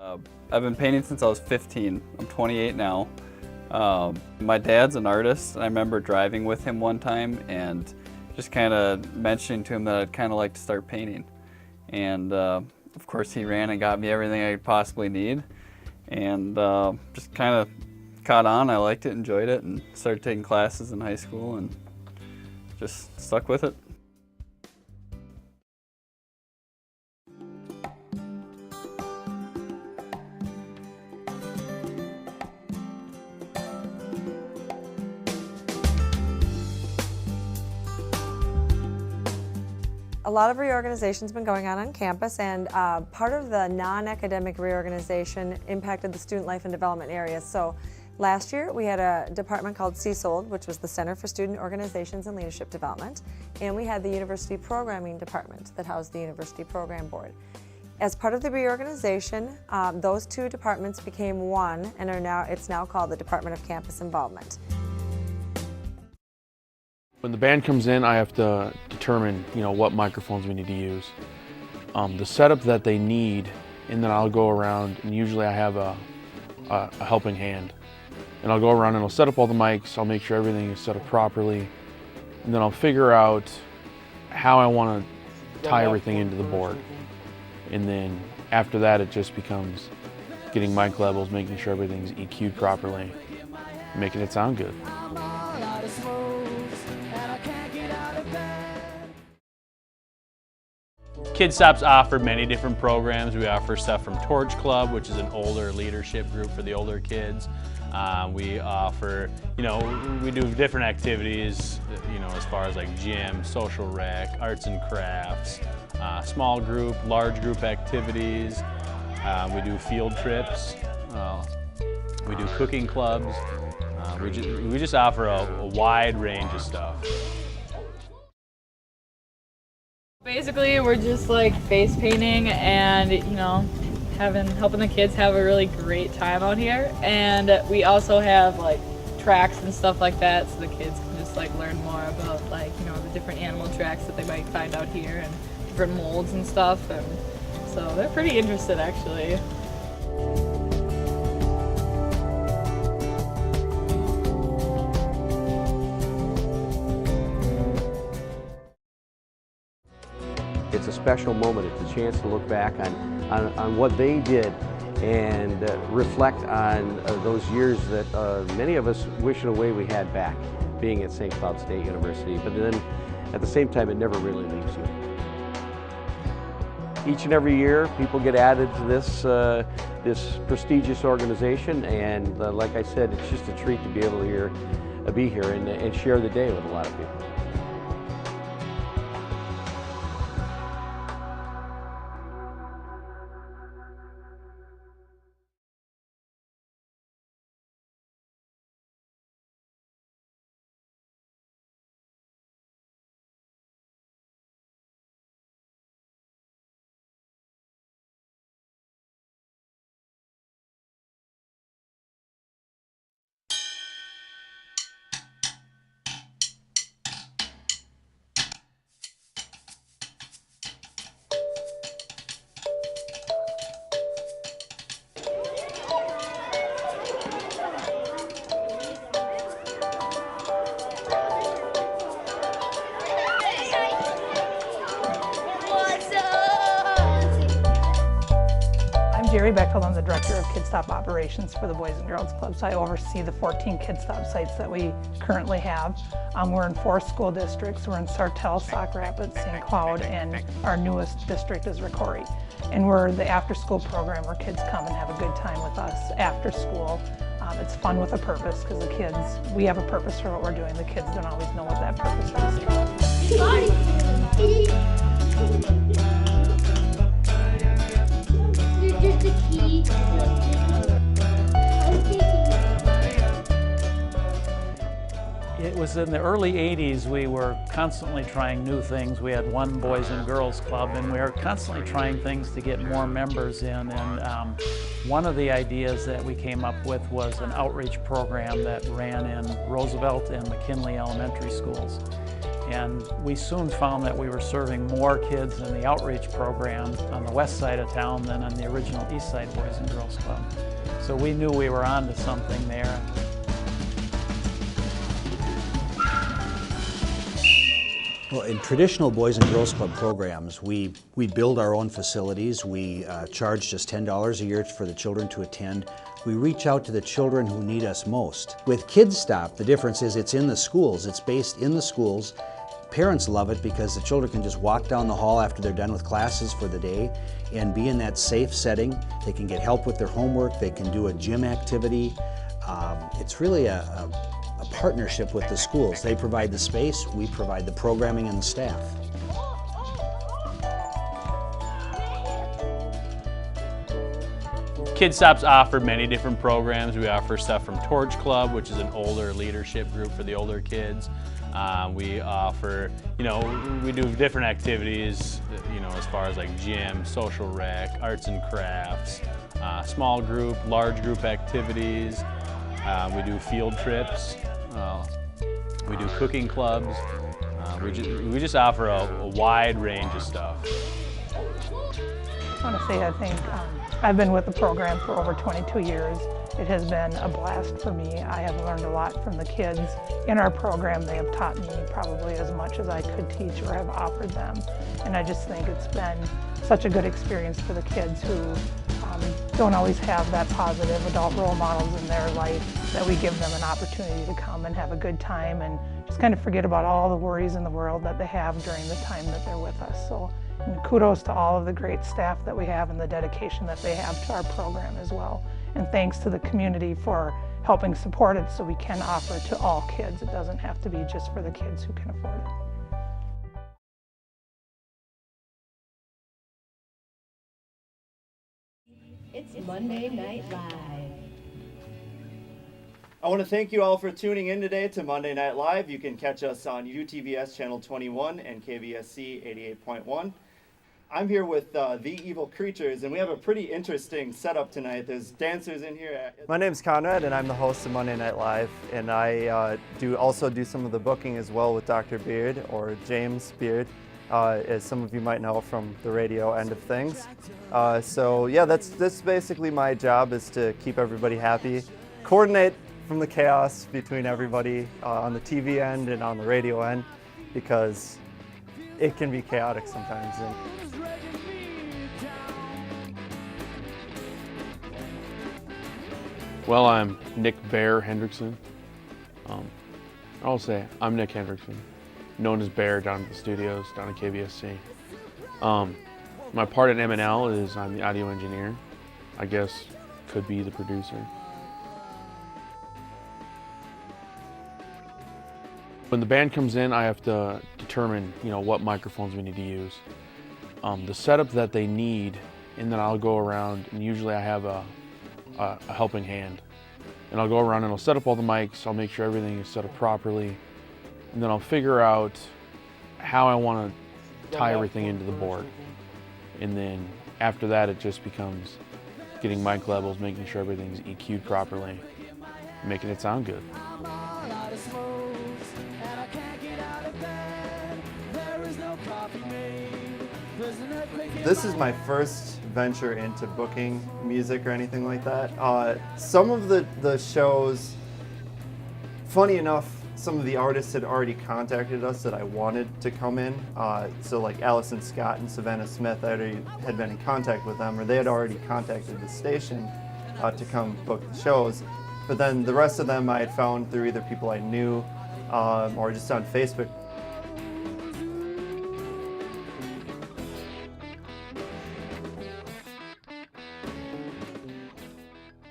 I've been painting since I was 15. I'm 28 now. My dad's an artist. I remember driving with him one time and just kind of mentioning to him that I'd kind of like to start painting. And of course he ran and got me everything I could possibly need. And just kind of caught on. I liked it, enjoyed it, and started taking classes in high school and just stuck with it. A lot of reorganization has been going on campus, and part of the non-academic reorganization impacted the student life and development areas. So last year we had a department called CSOLD, which was the Center for Student Organizations and Leadership Development, and we had the University Programming Department that housed the University Program Board. As part of the reorganization, those two departments became one and it's now called the Department of Campus Involvement. When the band comes in, I have to determine, what microphones we need to use. The setup that they need, and then I'll go around, and usually I have a helping hand. And I'll go around and I'll set up all the mics, I'll make sure everything is set up properly, and then I'll figure out how I want to tie everything into the board. And then after that, it just becomes getting mic levels, making sure everything's EQ'd properly, making it sound good. KidStop's offer many different programs. We offer stuff from Torch Club, which is an older leadership group for the older kids. We offer, we do different activities, as far as like gym, social rec, arts and crafts, small group, large group activities. We do field trips. We do cooking clubs. We just offer a wide range of stuff. Basically, we're just like face painting and, helping the kids have a really great time out here. And we also have like tracks and stuff like that, so the kids can just like learn more about the different animal tracks that they might find out here and different molds and stuff. And so they're pretty interested, actually. It's a special moment. It's a chance to look back on what they did and reflect on those years that many of us wish in a way we had back, being at St. Cloud State University. But then at the same time, it never really leaves you. Each and every year, people get added to this prestigious organization, and like I said, it's just a treat to be able to be here and share the day with a lot of people. Jerry Bechtold, I'm the Director of KidStop Operations for the Boys and Girls Club, so I oversee the 14 KidStop sites that we currently have. We're in 4 school districts. We're in Sartell, Sauk Rapids, St. Cloud, and our newest district is Ricori. And we're the after-school program where kids come and have a good time with us after school. It's fun with a purpose because the kids, we have a purpose for what we're doing. The kids don't always know what that purpose is. It was in the early 80s, we were constantly trying new things. We had one Boys and Girls Club, and we were constantly trying things to get more members in. And one of the ideas that we came up with was an outreach program that ran in Roosevelt and McKinley elementary schools. And we soon found that we were serving more kids in the outreach program on the west side of town than on the original east side Boys and Girls Club. So we knew we were onto something there. Well, in traditional Boys and Girls Club programs, we build our own facilities. We charge just $10 a year for the children to attend. We reach out to the children who need us most. With Kids Stop, the difference is it's in the schools. It's based in the schools. Parents love it because the children can just walk down the hall after they're done with classes for the day and be in that safe setting. They can get help with their homework. They can do a gym activity. It's really a partnership with the schools. They provide the space, we provide the programming and the staff. Kids Stop's offer many different programs. We offer stuff from Torch Club, which is an older leadership group for the older kids. We offer, we do different activities, as far as like gym, social rec, arts and crafts, small group, large group activities. We do field trips. We do cooking clubs. We just offer a wide range of stuff. I want to say I think I've been with the program for over 22 years. It has been a blast for me. I have learned a lot from the kids in our program. They have taught me probably as much as I could teach or have offered them. And I just think it's been such a good experience for the kids who don't always have that positive adult role models in their life, that we give them an opportunity to come and have a good time and just kind of forget about all the worries in the world that they have during the time that they're with us. So, and kudos to all of the great staff that we have and the dedication that they have to our program as well. And thanks to the community for helping support it so we can offer it to all kids. It doesn't have to be just for the kids who can afford it. It's Monday Night Live. I want to thank you all for tuning in today to Monday Night Live. You can catch us on UTVS Channel 21 and KVSC 88.1. I'm here with The Evil Creatures, and we have a pretty interesting setup tonight. There's dancers in here. My name's Conrad, and I'm the host of Monday Night Live, and I also do some of the booking as well with Dr. Beard, or James Beard, as some of you might know from the radio end of things. So yeah, that's basically my job, is to keep everybody happy, coordinate from the chaos between everybody on the TV end and on the radio end, because it can be chaotic sometimes. Well, I'm Nick Bear Hendrickson. I'll say I'm Nick Hendrickson, known as Bear down at the studios, down at KVSC. My part at M&L is I'm the audio engineer. I guess could be the producer. When the band comes in, I have to determine, what microphones we need to use. The setup that they need, and then I'll go around, and usually I have a helping hand. And I'll go around and I'll set up all the mics, I'll make sure everything is set up properly, and then I'll figure out how I want to tie everything into the board. And then after that, it just becomes getting mic levels, making sure everything's EQ'd properly, making it sound good. This is my first venture into booking music or anything like that. Some of the shows, funny enough, some of the artists had already contacted us that I wanted to come in. So like Allison Scott and Savannah Smith, I already had been in contact with them, or they had already contacted the station to come book the shows. But then the rest of them I had found through either people I knew or just on Facebook.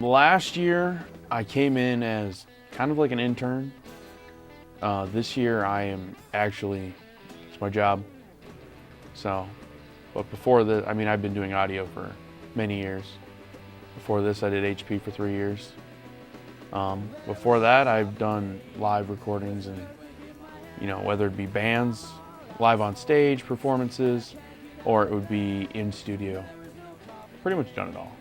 Last year, I came in as kind of like an intern. This year, I am actually, it's my job. So, but before this, I've been doing audio for many years. Before this, I did HP for 3 years. Before that, I've done live recordings and, whether it be bands, live on stage performances, or it would be in studio. Pretty much done it all.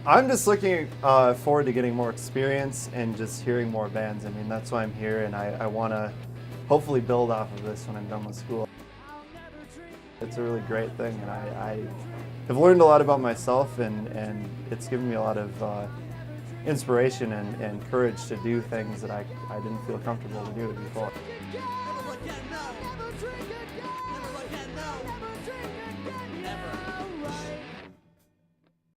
I'm just looking forward to getting more experience and just hearing more bands. I mean, that's why I'm here, and I want to hopefully build off of this when I'm done with school. It's a really great thing, and I have learned a lot about myself, and it's given me a lot of inspiration and courage to do things that I didn't feel comfortable to do before.